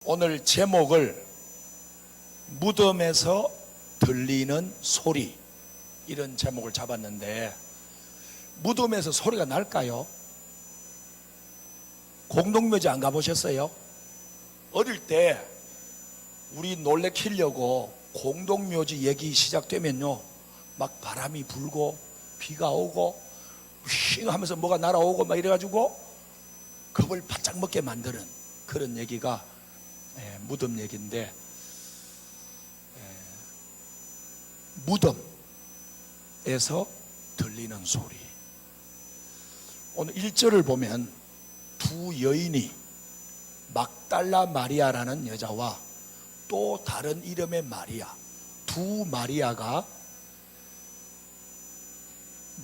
오늘 제목을 무덤에서 들리는 소리, 이런 제목을 잡았는데, 무덤에서 소리가 날까요? 공동묘지 안 가보셨어요? 어릴 때 우리 놀래키려고 공동묘지 얘기 시작되면요, 막 바람이 불고 비가 오고 휘 하면서 뭐가 날아오고 막 이래가지고 겁을 바짝 먹게 만드는 그런 얘기가 무덤 얘기인데, 무덤에서 들리는 소리. 오늘 1절을 보면 두 여인이 막달라 마리아라는 여자와 또 다른 이름의 마리아, 두 마리아가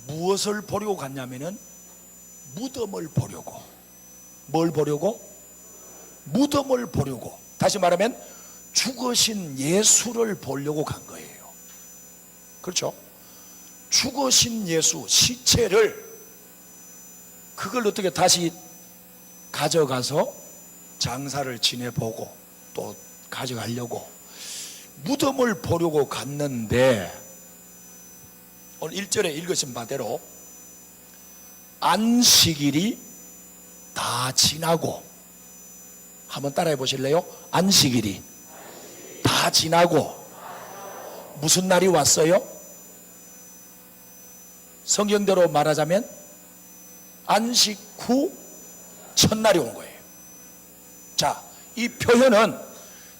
무엇을 보려고 갔냐면은 무덤을 보려고. 뭘 보려고? 무덤을 보려고. 다시 말하면 죽으신 예수를 보려고 간 거예요. 그렇죠? 죽으신 예수, 시체를, 그걸 어떻게 다시 가져가서 장사를 지내보고 또 가져가려고 무덤을 보려고 갔는데, 오늘 1절에 읽으신 바대로 안식일이 다 지나고, 한번 따라해 보실래요? 안식일이 다 지나고 무슨 날이 왔어요? 성경대로 말하자면 안식 후 첫날이 온 거예요. 자, 이 표현은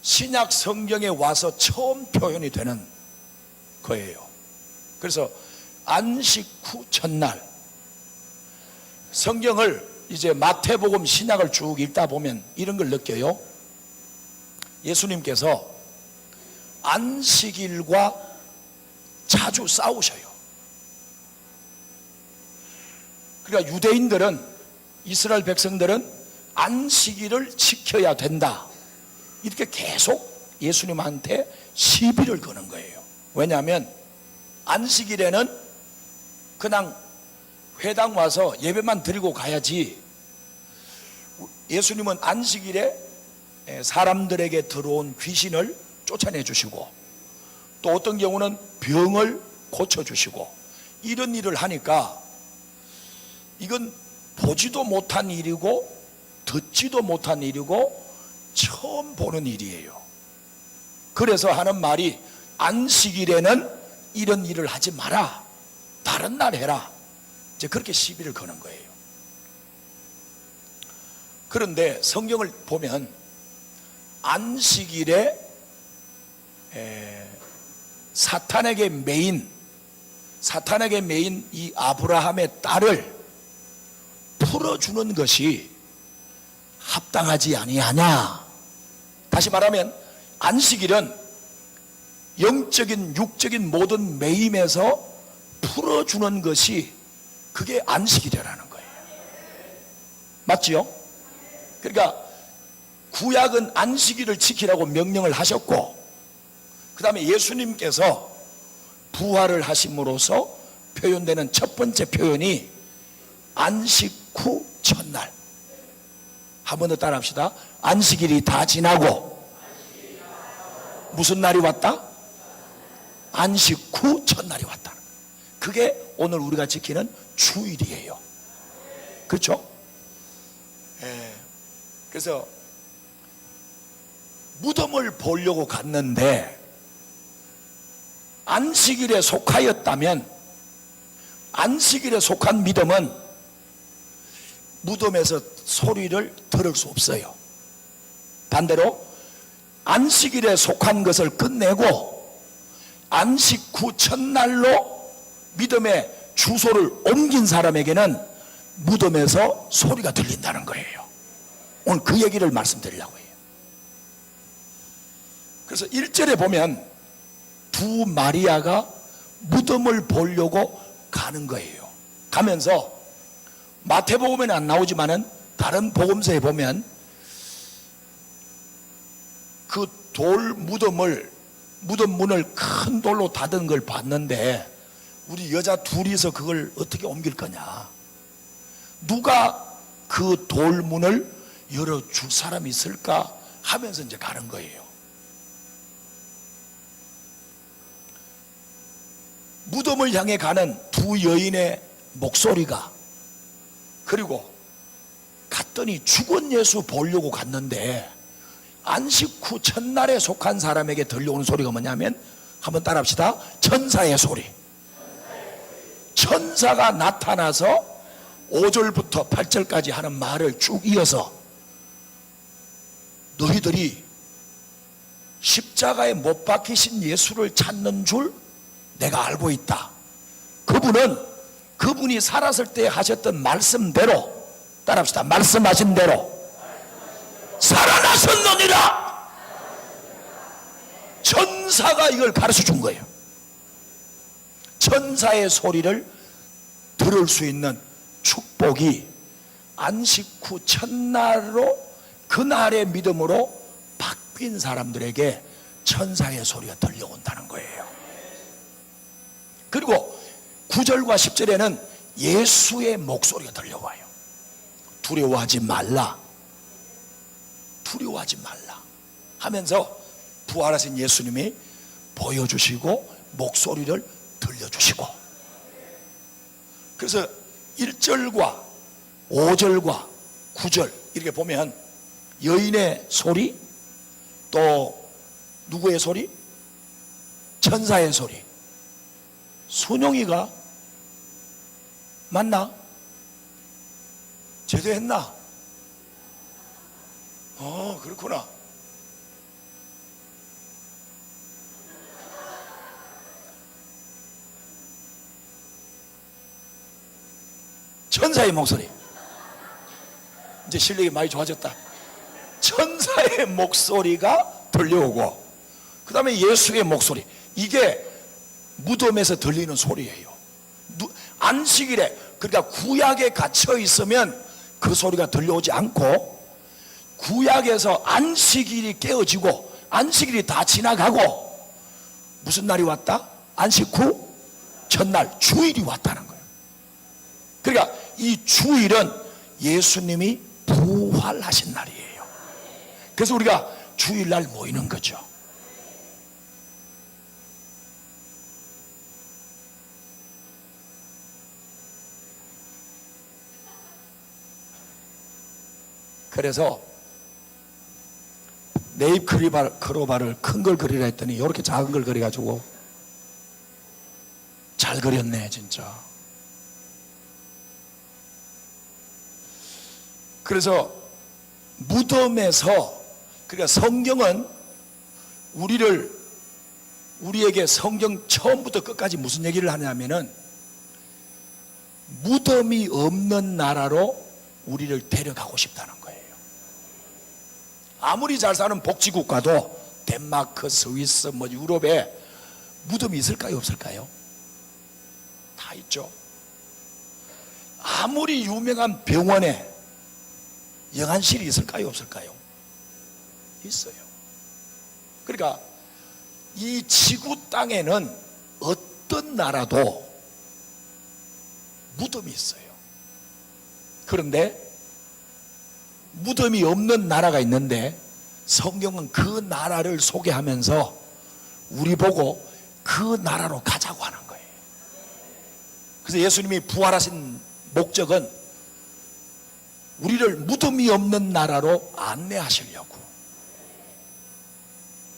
신약 성경에 와서 처음 표현이 되는 거예요. 그래서 안식 후 첫날, 성경을 이제 마태복음 신약을 쭉 읽다 보면 이런 걸 느껴요. 예수님께서 안식일과 자주 싸우셔요. 그러니까 유대인들은, 이스라엘 백성들은 안식일을 지켜야 된다, 이렇게 계속 예수님한테 시비를 거는 거예요. 왜냐하면 안식일에는 그냥 회당 와서 예배만 드리고 가야지, 예수님은 안식일에 사람들에게 들어온 귀신을 쫓아내 주시고, 또 어떤 경우는 병을 고쳐주시고, 이런 일을 하니까 이건 보지도 못한 일이고 듣지도 못한 일이고 처음 보는 일이에요. 그래서 하는 말이 안식일에는 이런 일을 하지 마라, 다른 날 해라, 이제 그렇게 시비를 거는 거예요. 그런데 성경을 보면 안식일에 사탄에게 매인 이 아브라함의 딸을 풀어주는 것이 합당하지 아니하냐. 다시 말하면 안식일은 영적인 육적인 모든 매임에서 풀어주는 것이, 그게 안식일이라는 거예요. 맞지요? 그러니까 구약은 안식일을 지키라고 명령을 하셨고, 그 다음에 예수님께서 부활을 하심으로써 표현되는 첫 번째 표현이 안식 후 첫날. 한 번 더 따라 합시다. 안식일이 다 지나고 무슨 날이 왔다? 안식 후 첫날이 왔다. 그게 오늘 우리가 지키는 주일이에요. 그렇죠? 그래서 무덤을 보려고 갔는데, 안식일에 속하였다면, 안식일에 속한 믿음은 무덤에서 소리를 들을 수 없어요. 반대로 안식일에 속한 것을 끝내고 안식 후 첫날로 믿음의 주소를 옮긴 사람에게는 무덤에서 소리가 들린다는 거예요. 오늘 그 얘기를 말씀드리려고 해요. 그래서 1절에 보면 두 마리아가 무덤을 보려고 가는 거예요. 가면서 마태복음에는 안 나오지만은 다른 복음서에 보면 그 무덤 문을 큰 돌로 닫은 걸 봤는데, 우리 여자 둘이서 그걸 어떻게 옮길 거냐, 누가 그 돌문을 열어줄 사람이 있을까 하면서 이제 가는 거예요. 무덤을 향해 가는 두 여인의 목소리가, 그리고 갔더니 죽은 예수 보려고 갔는데 안식 후 첫날에 속한 사람에게 들려오는 소리가 뭐냐면, 한번 따라합시다. 천사의 소리. 천사가 나타나서 5절부터 8절까지 하는 말을 쭉 이어서, 너희들이 십자가에 못 박히신 예수를 찾는 줄 내가 알고 있다. 그분이 살았을 때 하셨던 말씀대로, 따라합시다. 말씀하신 대로 살아나셨느니라. 천사가 이걸 가르쳐 준 거예요. 천사의 소리를 들을 수 있는 축복이 안식 후 첫날로, 그날의 믿음으로 바뀐 사람들에게 천사의 소리가 들려온다는 거예요. 그리고 9절과 10절에는 예수의 목소리가 들려와요. 두려워하지 말라, 두려워하지 말라 하면서 부활하신 예수님이 보여주시고 목소리를 들려주시고, 그래서 1절과 5절과 9절 이렇게 보면 여인의 소리, 또 누구의 소리? 천사의 소리. 순용이가 맞나? 제대했나? 그렇구나. 천사의 목소리. 이제 실력이 많이 좋아졌다. 천사의 목소리가 들려오고, 그 다음에 예수의 목소리. 이게 무덤에서 들리는 소리예요. 안식일에, 그러니까 구약에 갇혀 있으면 그 소리가 들려오지 않고, 구약에서 안식일이 깨어지고 안식일이 다 지나가고 무슨 날이 왔다? 안식 후 첫날, 주일이 왔다는 거예요. 그러니까 이 주일은 예수님이 부활하신 날이에요. 그래서 우리가 주일날 모이는 거죠. 그래서 네잎 크로바를 큰 걸 그리라 했더니 이렇게 작은 걸 그려가지고 잘 그렸네 진짜. 그래서 무덤에서, 그러니까 성경은 우리에게 성경 처음부터 끝까지 무슨 얘기를 하냐면은 무덤이 없는 나라로 우리를 데려가고 싶다는 거예요. 아무리 잘 사는 복지국가도 덴마크, 스위스, 유럽에 무덤이 있을까요? 없을까요? 다 있죠. 아무리 유명한 병원에 영안실이 있을까요? 없을까요? 있어요. 그러니까 이 지구 땅에는 어떤 나라도 무덤이 있어요. 그런데 무덤이 없는 나라가 있는데 성경은 그 나라를 소개하면서 우리 보고 그 나라로 가자고 하는 거예요. 그래서 예수님이 부활하신 목적은 우리를 무덤이 없는 나라로 안내하시려고.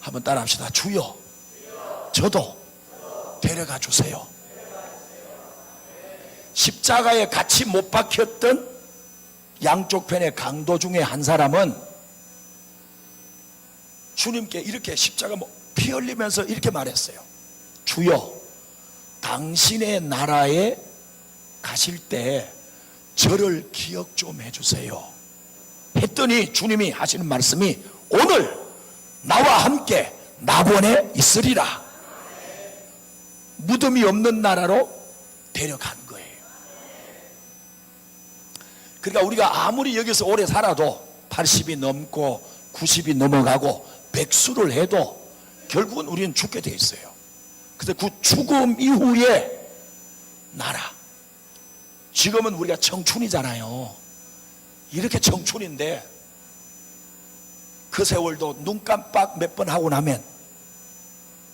한번 따라합시다. 주여, 저도 데려가 주세요. 십자가에 같이 못 박혔던 양쪽 편의 강도 중에 한 사람은 주님께 이렇게 십자가 피 흘리면서 이렇게 말했어요. 주여, 당신의 나라에 가실 때 저를 기억 좀 해주세요 했더니 주님이 하시는 말씀이 오늘 나와 함께 낙원에 있으리라. 무덤이 없는 나라로 데려간 거예요. 그러니까 우리가 아무리 여기서 오래 살아도 80이 넘고 90이 넘어가고 백수를 해도 결국은 우리는 죽게 돼 있어요. 그래서 그 죽음 이후의 나라, 지금은 우리가 청춘이잖아요. 이렇게 청춘인데 그 세월도 눈 깜빡 몇 번 하고 나면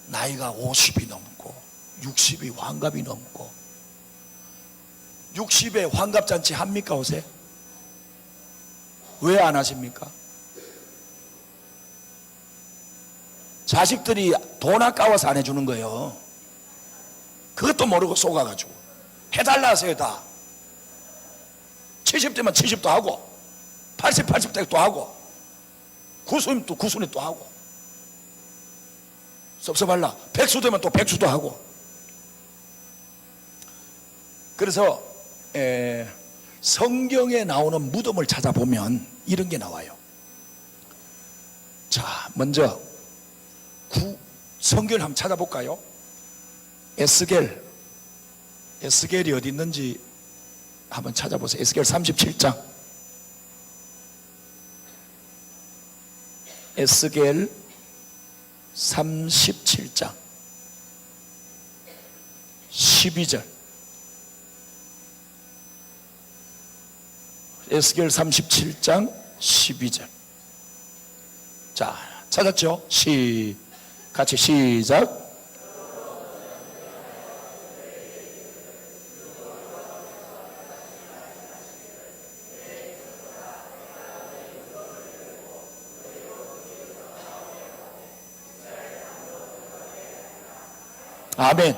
나이가 50이 넘고 60이 환갑이 넘고 60에 환갑잔치 합니까 요새? 왜 안 하십니까? 자식들이 돈 아까워서 안 해주는 거예요. 그것도 모르고 속아가지고 해달라 하세요. 다 70대면 70도 하고 80대 또 하고 90이면 또 90에 또 하고 섭섭할라 100수 되면 또 100수도 하고. 그래서 성경에 나오는 무덤을 찾아보면 이런 게 나와요. 자, 먼저 성경을 한번 찾아볼까요? 에스겔이 어디 있는지 한번 찾아보세요. 에스겔 37장. 에스겔 37장 12절. 에스겔 37장 12절. 자, 찾았죠? 같이 시작. 아멘.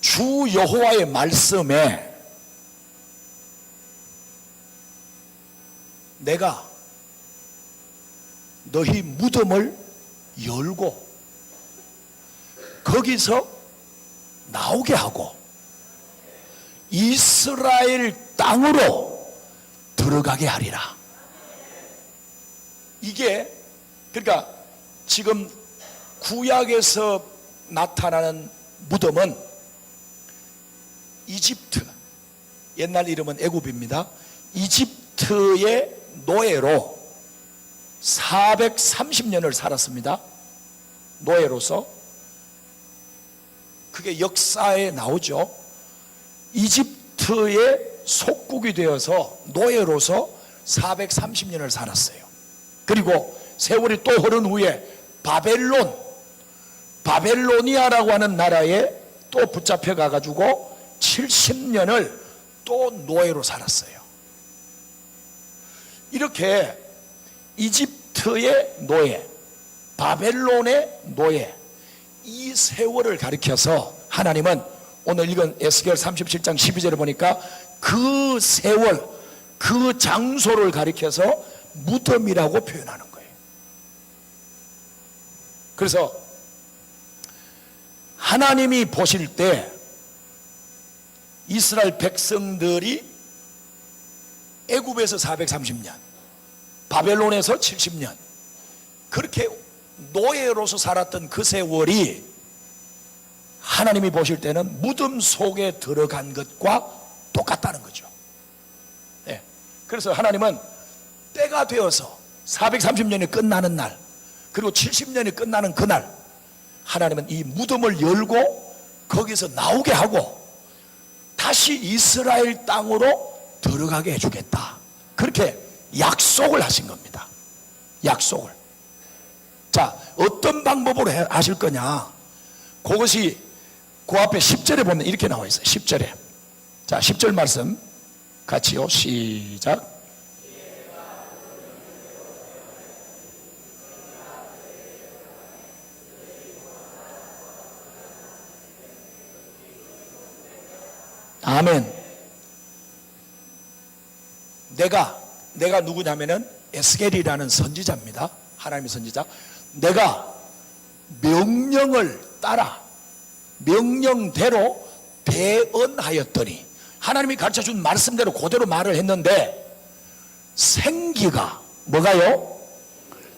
주 여호와의 말씀에 내가 너희 무덤을 열고 거기서 나오게 하고 이스라엘 땅으로 들어가게 하리라. 이게 그러니까 지금 구약에서 나타나는 무덤은 이집트, 옛날 이름은 애굽입니다. 이집트의 노예로 430년을 살았습니다. 노예로서. 그게 역사에 나오죠. 이집트의 속국이 되어서 노예로서 430년을 살았어요. 그리고 세월이 또 흐른 후에 바벨로니아라고 하는 나라에 또 붙잡혀 가가지고 70년을 또 노예로 살았어요. 이렇게 이집트의 노예, 바벨론의 노예, 이 세월을 가리켜서 하나님은 오늘 읽은 에스겔 37장 12절을 보니까 그 세월, 그 장소를 가리켜서 무덤이라고 표현하는 거예요. 그래서 하나님이 보실 때 이스라엘 백성들이 애굽에서 430년, 바벨론에서 70년 그렇게 노예로서 살았던 그 세월이 하나님이 보실 때는 무덤 속에 들어간 것과 똑같다는 거죠. 네. 그래서 하나님은 때가 되어서 430년이 끝나는 날, 그리고 70년이 끝나는 그날 하나님은 이 무덤을 열고 거기서 나오게 하고 다시 이스라엘 땅으로 들어가게 해주겠다. 그렇게 약속을 하신 겁니다. 약속을. 자, 어떤 방법으로 하실 거냐? 그것이 그 앞에 10절에 보면 이렇게 나와 있어요. 10절에. 자, 10절 말씀 같이요. 시작. 아멘. 내가 누구냐면은 에스겔이라는 선지자입니다. 하나님의 선지자. 내가 명령을 따라 명령대로 대언하였더니 하나님이 가르쳐준 말씀대로 그대로 말을 했는데 생기가 뭐가요?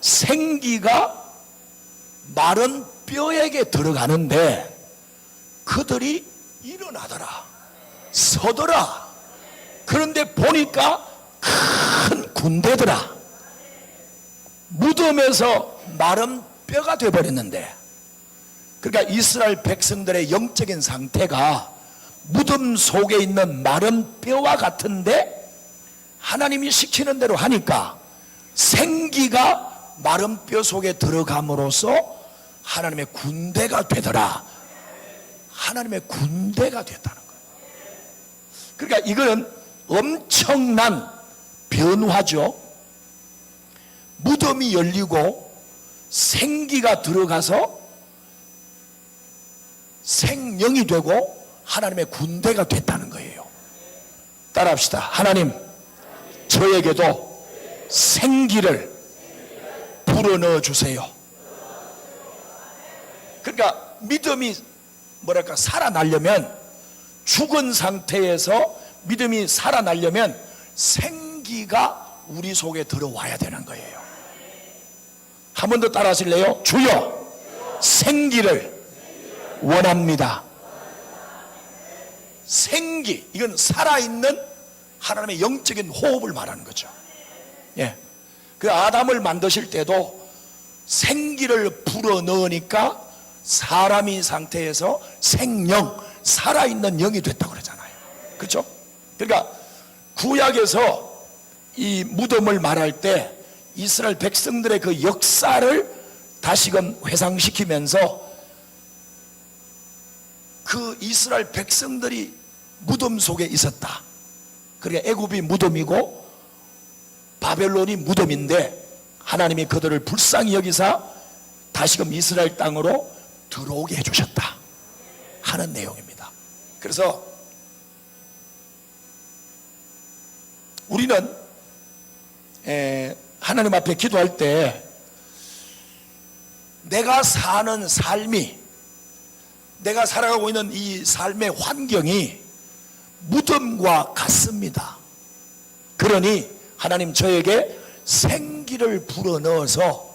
생기가 마른 뼈에게 들어가는데 그들이 일어나더라, 서더라. 그런데 보니까 큰 군대더라. 무덤에서 마른 뼈가 되어버렸는데, 그러니까 이스라엘 백성들의 영적인 상태가 무덤 속에 있는 마른 뼈와 같은데 하나님이 시키는 대로 하니까 생기가 마른 뼈 속에 들어감으로써 하나님의 군대가 되더라. 하나님의 군대가 됐다는 거예요. 그러니까 이거는 엄청난 변화죠. 무덤이 열리고 생기가 들어가서 생명이 되고 하나님의 군대가 됐다는 거예요. 따라합시다. 하나님, 저에게도 생기를 불어넣어 주세요. 그러니까 믿음이 살아나려면, 죽은 상태에서 믿음이 살아나려면 생기가 우리 속에 들어와야 되는 거예요. 한 번 더 따라 하실래요? 주여, 생기를 원합니다. 생기, 이건 살아있는 하나님의 영적인 호흡을 말하는 거죠. 예. 그 아담을 만드실 때도 생기를 불어넣으니까 사람이 상태에서 생령, 살아있는 영이 됐다고 그러잖아요. 그렇죠? 그러니까 구약에서 이 무덤을 말할 때 이스라엘 백성들의 그 역사를 다시금 회상시키면서 그 이스라엘 백성들이 무덤 속에 있었다. 그러니까 애굽이 무덤이고 바벨론이 무덤인데 하나님이 그들을 불쌍히 여기사 다시금 이스라엘 땅으로 들어오게 해주셨다 하는 내용입니다. 그래서 우리는 하나님 앞에 기도할 때 내가 사는 삶이, 내가 살아가고 있는 이 삶의 환경이 무덤과 같습니다. 그러니 하나님, 저에게 생기를 불어넣어서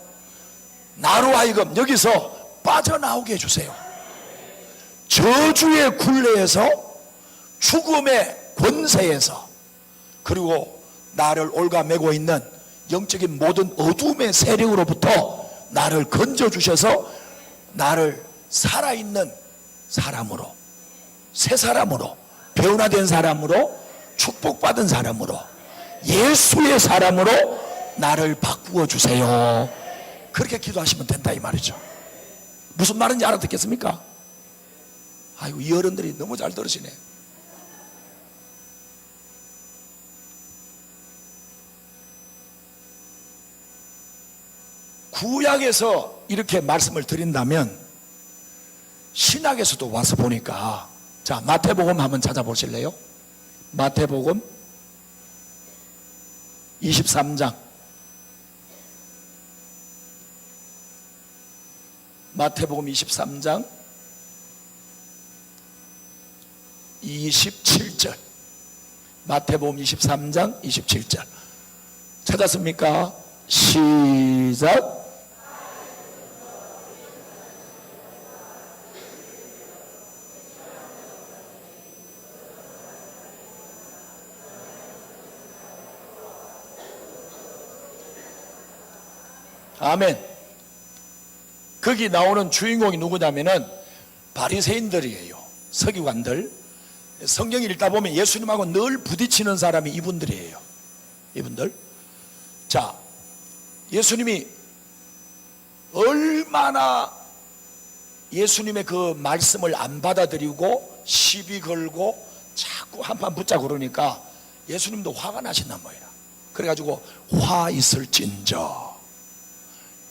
나로 하여금 여기서 빠져나오게 해주세요. 저주의 굴레에서, 죽음의 권세에서, 그리고 나를 올가매고 있는 영적인 모든 어둠의 세력으로부터 나를 건져주셔서 나를 살아있는 사람으로, 새 사람으로, 변화된 사람으로, 축복받은 사람으로, 예수의 사람으로 나를 바꾸어 주세요. 그렇게 기도하시면 된다 이 말이죠. 무슨 말인지 알아듣겠습니까? 아이고, 이 어른들이 너무 잘 들으시네. 구약에서 이렇게 말씀을 드린다면 신약에서도 와서 보니까, 자, 마태복음 한번 찾아보실래요? 마태복음 23장, 마태복음 23장 27절, 마태복음 23장 27절 찾았습니까? 시작. 아멘. 거기 나오는 주인공이 누구냐면은 바리새인들이에요. 서기관들. 성경 읽다 보면 예수님하고 늘 부딪히는 사람이 이분들이에요. 이분들. 자, 예수님이 얼마나 예수님의 그 말씀을 안 받아들이고 시비 걸고 자꾸 한판 붙자고 그러니까 예수님도 화가 나신단 말이야. 그래가지고 화 있을진저.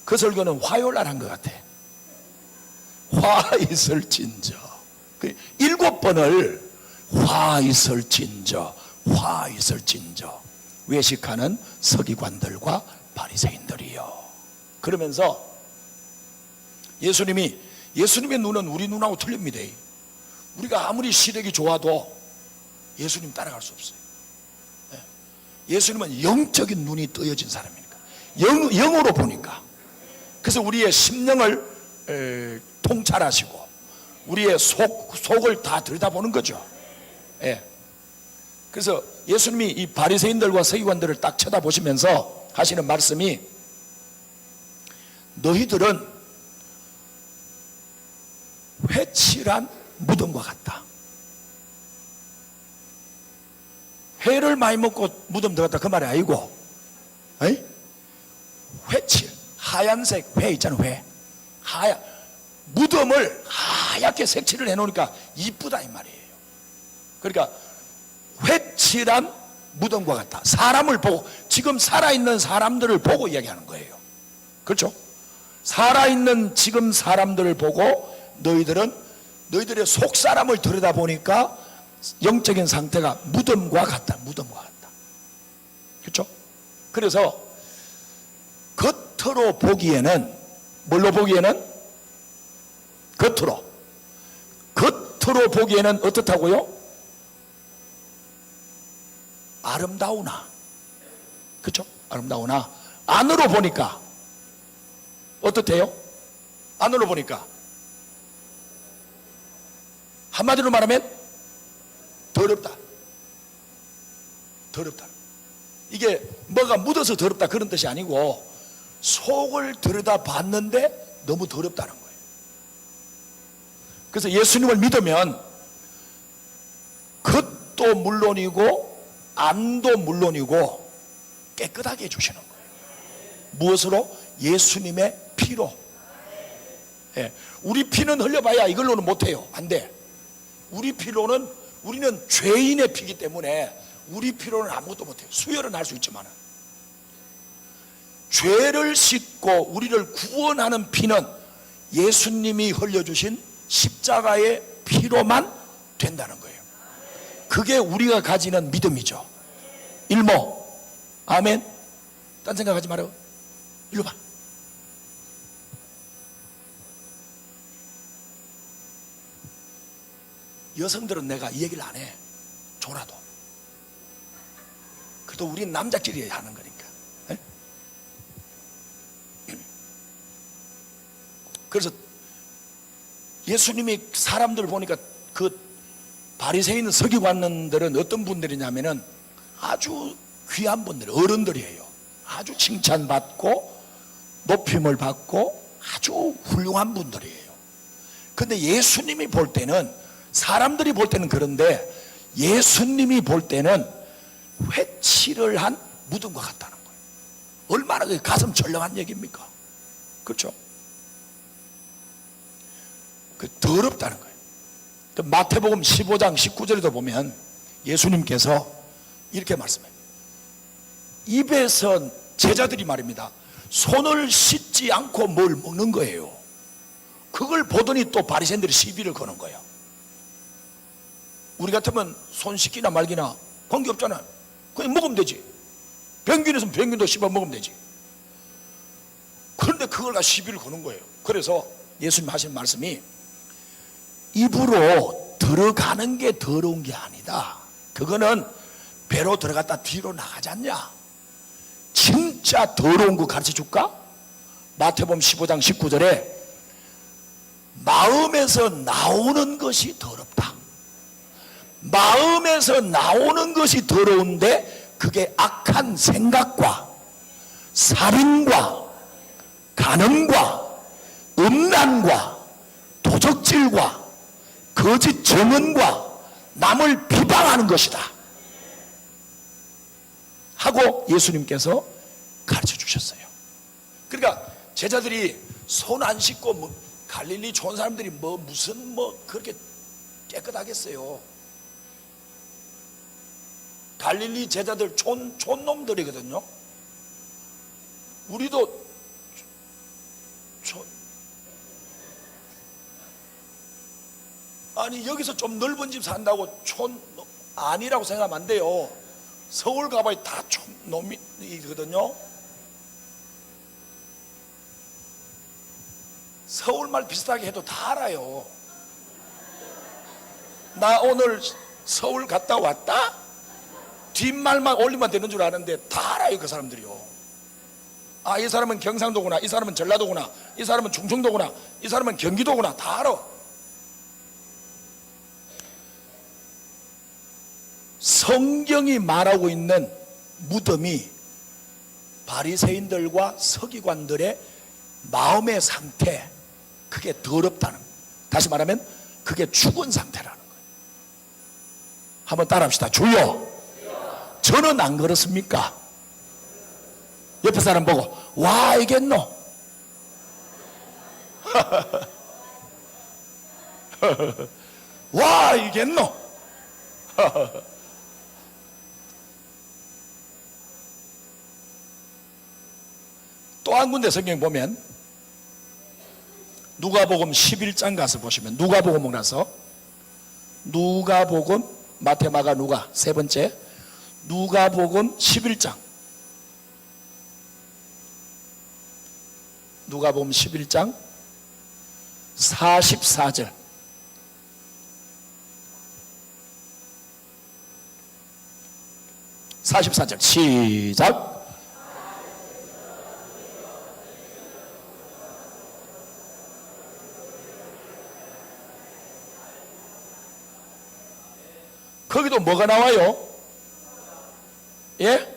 그 설교는 화요일 날 한 것 같아. 화 있을진저. 7번을 화 있을진저, 화 있을진저 외식하는 서기관들과 바리새인들이요. 그러면서 예수님의 눈은 우리 눈하고 틀립니다. 우리가 아무리 시력이 좋아도 예수님 따라갈 수 없어요. 예수님은 영적인 눈이 뜨여진 사람이니까, 영으로 보니까. 그래서 우리의 심령을 통찰하시고 우리의 속을 다 들여다보는 거죠. 예. 그래서 예수님이 이 바리새인들과 서기관들을 딱 쳐다보시면서 하시는 말씀이, 너희들은 회칠한 무덤과 같다. 회를 많이 먹고 무덤 들어갔다 그 말이 아니고, 에이? 회칠, 하얀색 회 있잖아요. 회 무덤을 하얗게 색칠을 해놓으니까 이쁘다 이 말이에요. 그러니까 회칠한 무덤과 같다. 사람을 보고, 지금 살아있는 사람들을 보고 이야기하는 거예요. 그렇죠? 살아있는 지금 사람들을 보고 너희들의 속사람을 들여다보니까 영적인 상태가 무덤과 같다. 무덤과 같다. 그렇죠? 그래서 겉으로 보기에는, 뭘로 보기에는? 겉으로 보기에는 어떻다고요? 아름다우나, 그렇죠? 아름다우나 안으로 보니까 어떻대요? 안으로 보니까 한마디로 말하면 더럽다. 이게 뭐가 묻어서 더럽다 그런 뜻이 아니고, 속을 들여다 봤는데 너무 더럽다는 거예요. 그래서 예수님을 믿으면 겉도 물론이고 안도 물론이고 깨끗하게 해주시는 거예요. 무엇으로? 예수님의 피로. 예. 우리 피는 흘려봐야 이걸로는 못해요. 안 돼. 우리는 죄인의 피기 때문에 우리 피로는 아무것도 못해요. 수혈은 할 수 있지만 죄를 씻고 우리를 구원하는 피는 예수님이 흘려주신 십자가의 피로만 된다는 거예요. 그게 우리가 가지는 믿음이죠. 일모, 아멘. 딴 생각하지 말아요. 일로 봐. 여성들은 내가 이 얘기를 안 해. 줘라도. 그래도 우린 남자끼리 하는 거니까. 에? 그래서 예수님이 사람들 보니까 그 바리새인 서기관들은 어떤 분들이냐면은 아주 귀한 분들, 어른들이에요. 아주 칭찬받고 높임을 받고 아주 훌륭한 분들이에요. 근데 예수님이 볼 때는, 사람들이 볼 때는 그런데 예수님이 볼 때는 회칠을 한 무덤과 같다는 거예요. 얼마나 가슴 철렁한 얘기입니까? 그렇죠? 그 더럽다는 거예요. 마태복음 15장 19절에도 보면 예수님께서 이렇게 말씀해요. 입에서 제자들이 말입니다. 손을 씻지 않고 뭘 먹는 거예요. 그걸 보더니 또 바리새인들이 시비를 거는 거예요. 우리 같으면 손 씻기나 말기나 관계없잖아요. 그냥 먹으면 되지. 병균 있으면 병균도 씹어 먹으면 되지. 그런데 그걸 다 시비를 거는 거예요. 그래서 예수님 하신 말씀이, 입으로 들어가는 게 더러운 게 아니다. 그거는 배로 들어갔다 뒤로 나가지 않냐. 진짜 더러운 거 가르쳐 줄까? 마태복음 15장 19절에 마음에서 나오는 것이 더럽다. 마음에서 나오는 것이 더러운데 그게 악한 생각과 살인과 간음과 음란과 도적질과 거짓 증언과 남을 비방하는 것이다 하고 예수님께서 가르쳐 주셨어요. 그러니까 제자들이 손 안 씻고 갈릴리 좋은 사람들이 무슨 그렇게 깨끗하겠어요. 갈릴리 제자들 촌놈들이거든요. 우리도 아니 여기서 좀 넓은 집 산다고 촌 아니라고 생각하면 안 돼요. 서울 가봐야 다 촌놈이거든요. 서울말 비슷하게 해도 다 알아요. 나 오늘 서울 갔다 왔다? 뒷말만 올리면 되는 줄 아는데 다 알아요. 그 사람들이요. 아, 이 사람은 경상도구나, 이 사람은 전라도구나, 이 사람은 충청도구나, 이 사람은 경기도구나, 다 알아. 성경이 말하고 있는 무덤이 바리새인들과 서기관들의 마음의 상태, 그게 더럽다는 거예요. 다시 말하면 그게 죽은 상태라는 거예요. 한번 따라합시다. 주여, 저는 안 그렇습니까? 옆에 사람 보고 와 이겠노? 와 이겠노? 또 한 군데 성경 보면 누가복음 11장 가서 보시면, 누가복음 가서 누가복음, 마태, 마가, 누가 세 번째, 누가복음 11장, 누가복음 11장 44절. 시작. 거기도 뭐가 나와요? 예?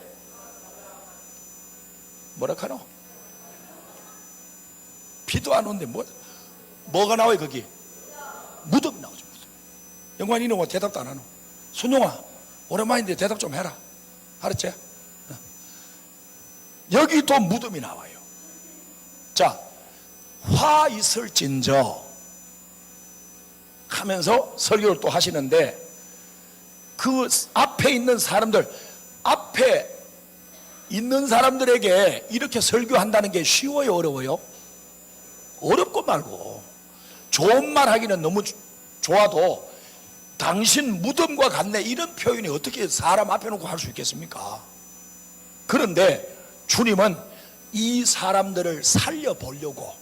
뭐라 카노? 비도 안 오는데 뭐가 나와요 거기? 무덤 나오죠. 무덤. 영관이 너 대답도 안 하노? 순용아 오랜만인데 대답 좀 해라. 알았지? 여기도 무덤이 나와요. 자, 화 있을진저 하면서 설교를 또 하시는데, 그 앞에 있는 사람들, 앞에 있는 사람들에게 이렇게 설교한다는 게 쉬워요, 어려워요? 어렵고 말고. 좋은 말 하기는 너무 좋아도 당신 무덤과 같네 이런 표현이 어떻게 사람 앞에 놓고 할 수 있겠습니까? 그런데 주님은 이 사람들을 살려보려고,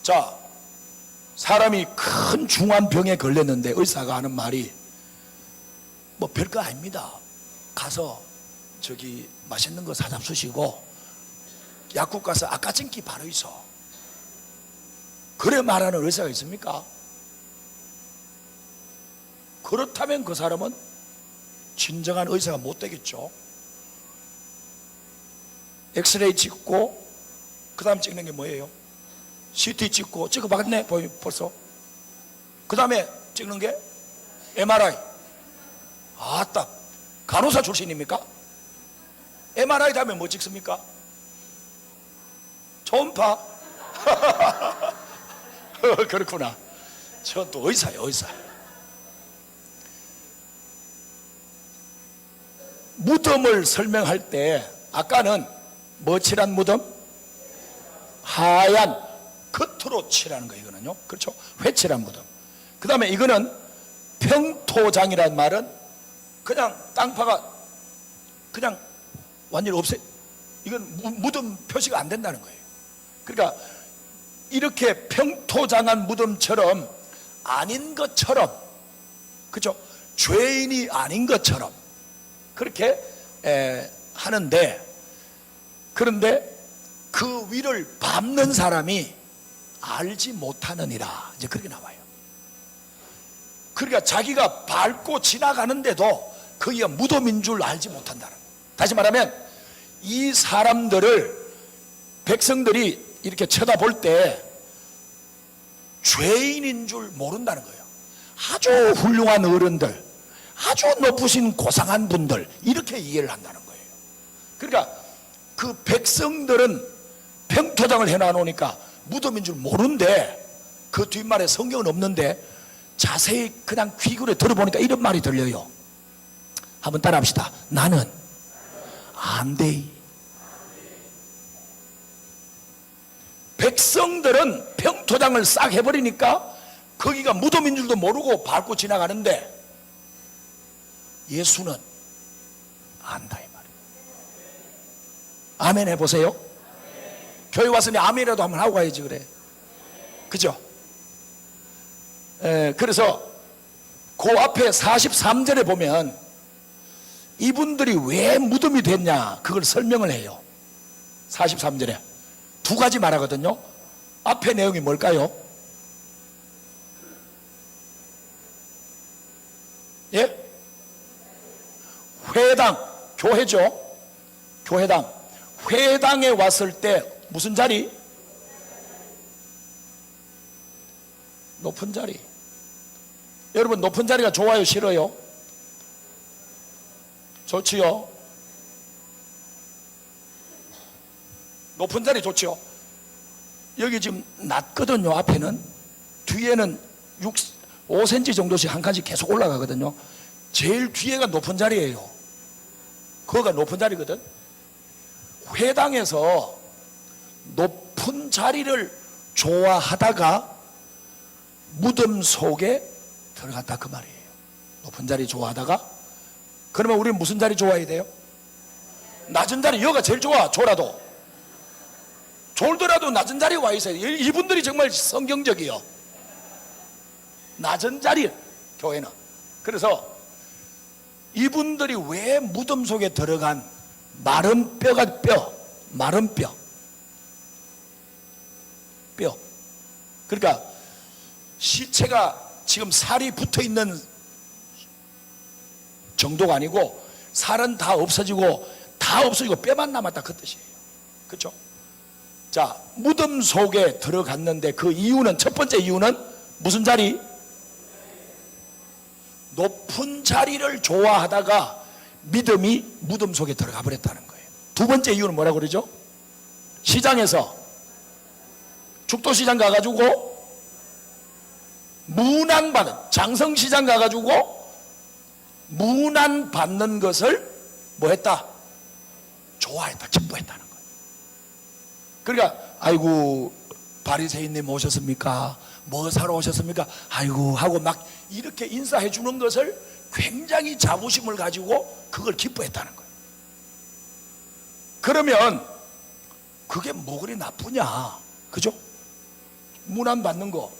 자, 사람이 큰 중한 병에 걸렸는데 의사가 하는 말이 뭐 별거 아닙니다. 가서 저기 맛있는 거 사다 주시고 약국 가서 아까증기 바로 있어. 그래 말하는 의사가 있습니까? 그렇다면 그 사람은 진정한 의사가 못 되겠죠. 엑스레이 찍고 그 다음 찍는 게 뭐예요? CT 찍고 찍어봤네 벌써. 그 다음에 찍는 게 MRI. 아따, 간호사 출신입니까? MRI 다음에 뭐 찍습니까? 초음파. 그렇구나. 저 또 의사예요, 의사. 무덤을 설명할 때 아까는 뭐 칠한 무덤? 하얀 겉으로 칠하는 거 이거는요. 그렇죠? 회칠한 무덤. 그 다음에 이거는 평토장이란 말은 그냥 땅파가 그냥 완전히 없애. 이건 무덤 표시가 안 된다는 거예요. 그러니까 이렇게 평토장한 무덤처럼 아닌 것처럼, 그렇죠? 죄인이 아닌 것처럼 그렇게 하는데, 그런데 그 위를 밟는 사람이 알지 못하느니라, 이제 그렇게 나와요. 그러니까 자기가 밟고 지나가는데도 거기가 무덤인 줄 알지 못한다는 거예요. 다시 말하면 이 사람들을 백성들이 이렇게 쳐다볼 때 죄인인 줄 모른다는 거예요. 아주 훌륭한 어른들, 아주 높으신 고상한 분들, 이렇게 이해를 한다는 거예요. 그러니까 그 백성들은 평토장을 해놔놓으니까 무덤인 줄 모르는데, 그 뒷말에 성경은 없는데 자세히 그냥 귀굴에 들어보니까 이런 말이 들려요. 한번 따라 합시다. 나는 안 돼. 백성들은 평토장을 싹 해버리니까 거기가 무덤인 줄도 모르고 밟고 지나가는데, 예수는 안다 이 말이에요. 아멘 해보세요. 교회 왔으니 아멘이라도 한번 하고 가야지 그래. 그죠? 그래서 그 앞에 43절에 보면 이분들이 왜 무덤이 됐냐 그걸 설명을 해요. 43절에 두 가지 말하거든요. 앞에 내용이 뭘까요? 예? 회당, 교회죠. 교회당. 회당에 왔을 때 무슨 자리? 높은 자리. 여러분 높은 자리가 좋아요, 싫어요? 좋지요. 높은 자리 좋죠. 여기 지금 낮거든요. 앞에는. 뒤에는 5cm 정도씩 한 칸씩 계속 올라가거든요. 제일 뒤에가 높은 자리예요. 거기가 높은 자리거든. 회당에서 높은 자리를 좋아하다가 무덤 속에 들어갔다 그 말이에요. 높은 자리 좋아하다가. 그러면 우리는 무슨 자리 좋아해야 돼요? 낮은 자리. 여기가 제일 좋아. 졸더라도 낮은 자리에 와 있어요. 이분들이 정말 성경적이요. 낮은 자리, 교회는. 그래서 이분들이 왜 무덤 속에 들어간 마른 마른 뼈. 그러니까 시체가 지금 살이 붙어 있는 정도가 아니고 살은 다 없어지고 뼈만 남았다 그 뜻이에요. 그렇죠? 자, 무덤 속에 들어갔는데 그 이유는, 첫 번째 이유는 무슨 자리? 높은 자리를 좋아하다가 믿음이 무덤 속에 들어가 버렸다는 거예요. 두 번째 이유는 뭐라고 그러죠? 시장에서 죽도시장 가가지고 문안받은, 장성시장 가가지고 문안받는 것을 뭐 했다? 좋아했다, 기뻐했다는 거예요. 그러니까 아이고 바리새인님 오셨습니까? 뭐 사러 오셨습니까? 아이고 하고 막 이렇게 인사해 주는 것을 굉장히 자부심을 가지고 그걸 기뻐했다는 거예요. 그러면 그게 뭐 그리 나쁘냐, 그죠? 문안 받는 거.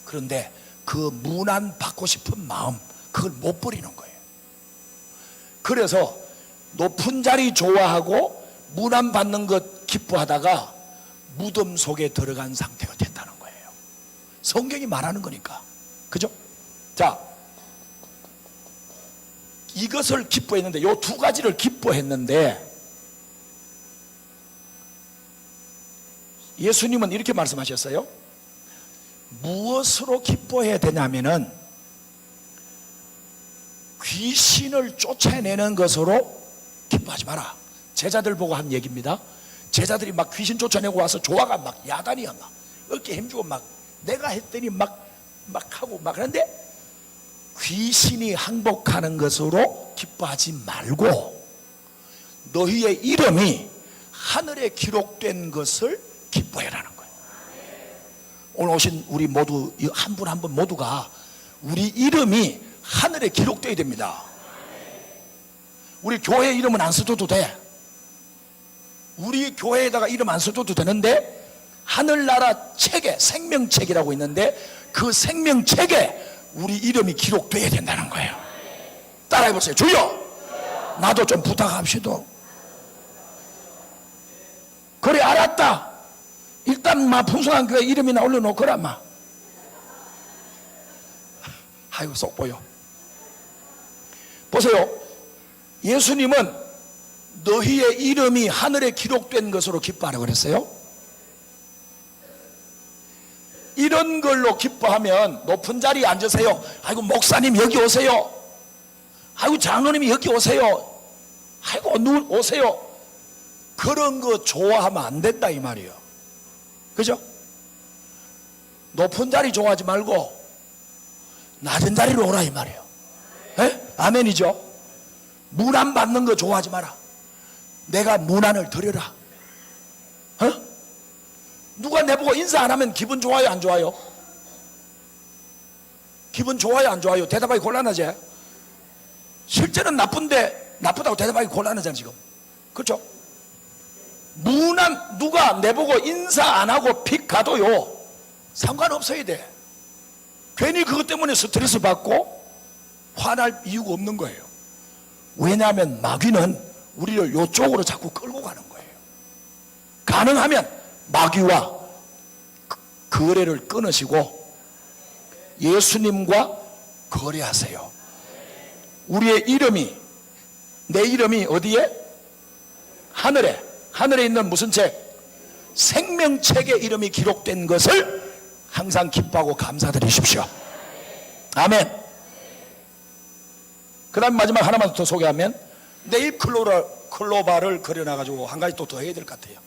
그런데 그 문안 받고 싶은 마음, 그걸 못 버리는 거예요. 그래서 높은 자리 좋아하고 문안 받는 것 기뻐하다가 무덤 속에 들어간 상태가 됐다는 거예요. 성경이 말하는 거니까. 그죠? 자, 이것을 기뻐했는데, 요 두 가지를 기뻐했는데, 예수님은 이렇게 말씀하셨어요. 무엇으로 기뻐해야 되냐면은 귀신을 쫓아내는 것으로 기뻐하지 마라. 제자들 보고 한 얘기입니다. 제자들이 막 귀신 쫓아내고 와서 조화가 막 야단이야. 막 어깨 힘주고 막 내가 했더니 막 하고 막 하는데, 귀신이 항복하는 것으로 기뻐하지 말고 너희의 이름이 하늘에 기록된 것을 기뻐해라는 거예요. 오늘 오신 우리 모두 한 분 한 분 모두가 우리 이름이 하늘에 기록되어야 됩니다. 우리 교회 이름은 안 써줘도 돼. 우리 교회에다가 이름 안 써줘도 되는데, 하늘나라 책에, 생명책이라고 있는데 그 생명책에 우리 이름이 기록되어야 된다는 거예요. 따라해보세요. 주여, 나도 좀 부탁합시다. 그래, 알았다. 일단 풍성한 교회 이름이나 올려놓거라. 아이고 속 보여. 보세요. 예수님은 너희의 이름이 하늘에 기록된 것으로 기뻐하라고 그랬어요. 이런 걸로 기뻐하면 높은 자리에 앉으세요. 아이고 목사님 여기 오세요. 아이고 장로님이 여기 오세요. 아이고 오세요. 그런 거 좋아하면 안 된다 이 말이에요. 그죠? 높은 자리 좋아하지 말고 낮은 자리로 오라 이 말이에요. 에? 아멘이죠? 문안 받는 거 좋아하지 마라. 내가 문안을 드려라. 어? 누가 내보고 인사 안 하면 기분 좋아요, 안 좋아요? 기분 좋아요, 안 좋아요? 대답하기 곤란하지? 실제는 나쁜데 나쁘다고 대답하기 곤란하잖아 지금. 그렇죠? 문안 누가 내보고 인사 안 하고 픽 가도요 상관없어야 돼. 괜히 그것 때문에 스트레스 받고 화날 이유가 없는 거예요. 왜냐하면 마귀는 우리를 이쪽으로 자꾸 끌고 가는 거예요. 가능하면 마귀와 거래를 끊으시고 예수님과 거래하세요. 우리의 이름이, 내 이름이 어디에? 하늘에 있는 무슨 책? 생명책에 이름이 기록된 것을 항상 기뻐하고 감사드리십시오. 아멘. 그 다음 마지막 하나만 더 소개하면, 네잎 클로바를 그려놔가지고 한 가지 또 더 해야 될 것 같아요.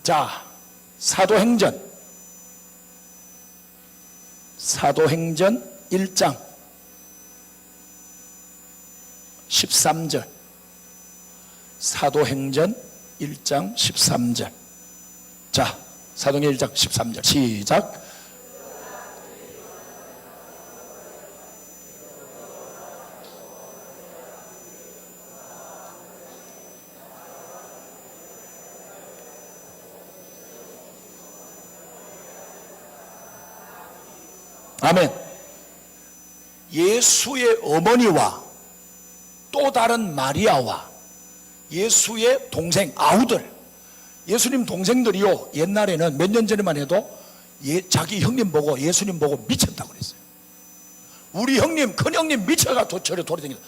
자, 사도행전 1장 13절. 사도행전 1장 13절. 자, 사도행전 1장 13절 시작. 아멘. 예수의 어머니와 또 다른 마리아와 예수의 동생 아우들, 예수님 동생들이요, 옛날에는 몇 년 전에만 해도 자기 형님 보고 예수님 보고 미쳤다고 그랬어요. 우리 형님, 큰형님 미쳐가 저를 돌아다니다.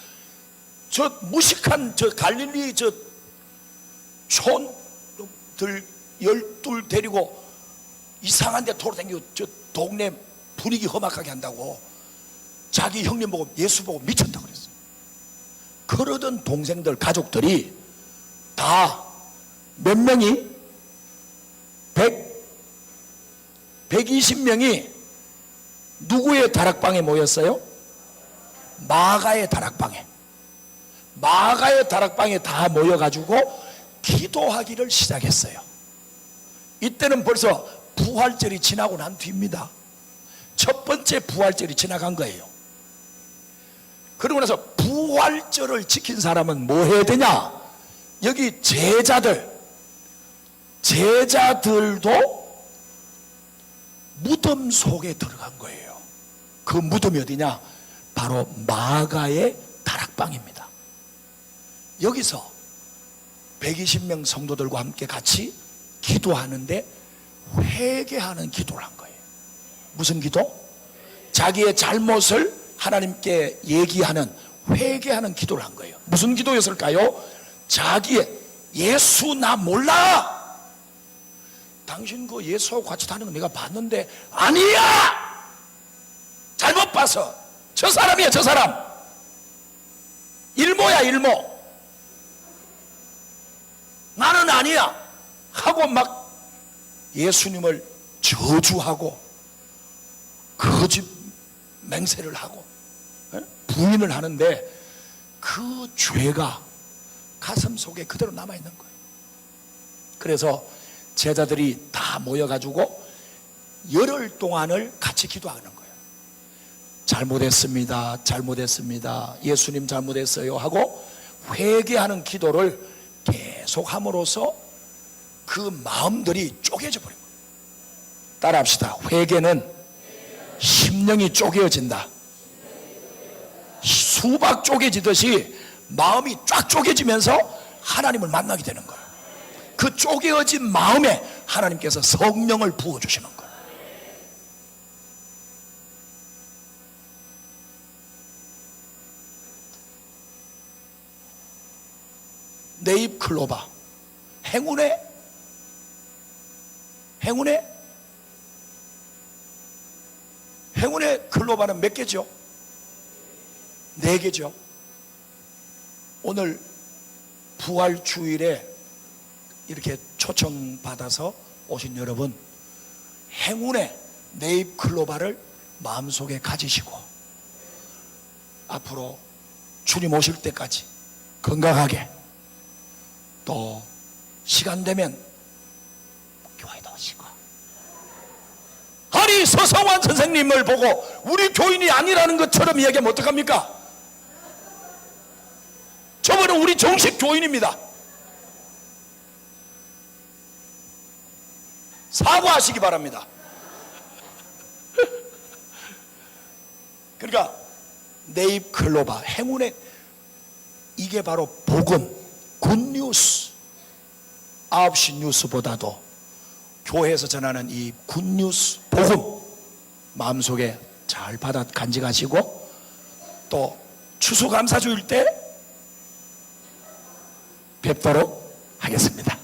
저 무식한 저 갈릴리 저 촌들 12 데리고 이상한 데 돌아다니고 저 동네 분위기 험악하게 한다고 자기 형님 보고 예수 보고 미쳤다고 그랬어요. 그러던 동생들 가족들이 다 몇 명이 120명이 누구의 다락방에 모였어요? 마가의 다락방에. 마가의 다락방에 다 모여가지고 기도하기를 시작했어요. 이때는 벌써 부활절이 지나고 난 뒤입니다. 첫 번째 부활절이 지나간 거예요. 그러고 나서 부활절을 지킨 사람은 뭐 해야 되냐? 여기 제자들도 무덤 속에 들어간 거예요. 그 무덤이 어디냐? 바로 마가의 다락방입니다. 여기서 120명 성도들과 함께 같이 기도하는데 회개하는 기도를 한 거예요. 무슨 기도? 자기의 잘못을 하나님께 얘기하는, 회개하는 기도를 한 거예요. 무슨 기도였을까요? 자기의 예수 나 몰라, 당신 그 예수하고 같이 다니는 거 내가 봤는데 아니야, 잘못 봐서, 저 사람이야 저 사람, 일모야 일모, 나는 아니야 하고 막 예수님을 저주하고 거짓 맹세를 하고 부인을 하는데 그 죄가 가슴 속에 그대로 남아있는 거예요. 그래서 제자들이 다 모여가지고 열흘 동안을 같이 기도하는 거예요. 잘못했습니다, 잘못했습니다, 예수님 잘못했어요 하고 회개하는 기도를 계속 함으로써 그 마음들이 쪼개져 버린 거예요. 따라합시다. 회개는 심령이 쪼개어진다. 수박 쪼개지듯이 마음이 쫙 쪼개지면서 하나님을 만나게 되는 거예요. 그 쪼개어진 마음에 하나님께서 성령을 부어주시는 거예요. 네잎 클로바, 행운의 클로바는 몇 개죠? 4개죠. 오늘 부활 주일에 이렇게 초청받아서 오신 여러분, 행운의 네잎 클로바를 마음속에 가지시고 앞으로 주님 오실 때까지 건강하게, 또 시간 되면 교회도 오시고. 아니, 서성환 선생님을 보고 우리 교인이 아니라는 것처럼 이야기하면 어떡합니까? 저분은 우리 정식 교인입니다. 사과하시기 바랍니다. 그러니까 네잎 클로바, 행운의, 이게 바로 복음, 굿뉴스. 9시 뉴스보다도 교회에서 전하는 이 굿뉴스, 복음 마음속에 잘 받아 간직하시고, 또 추수감사주일 때 뵙도록 하겠습니다.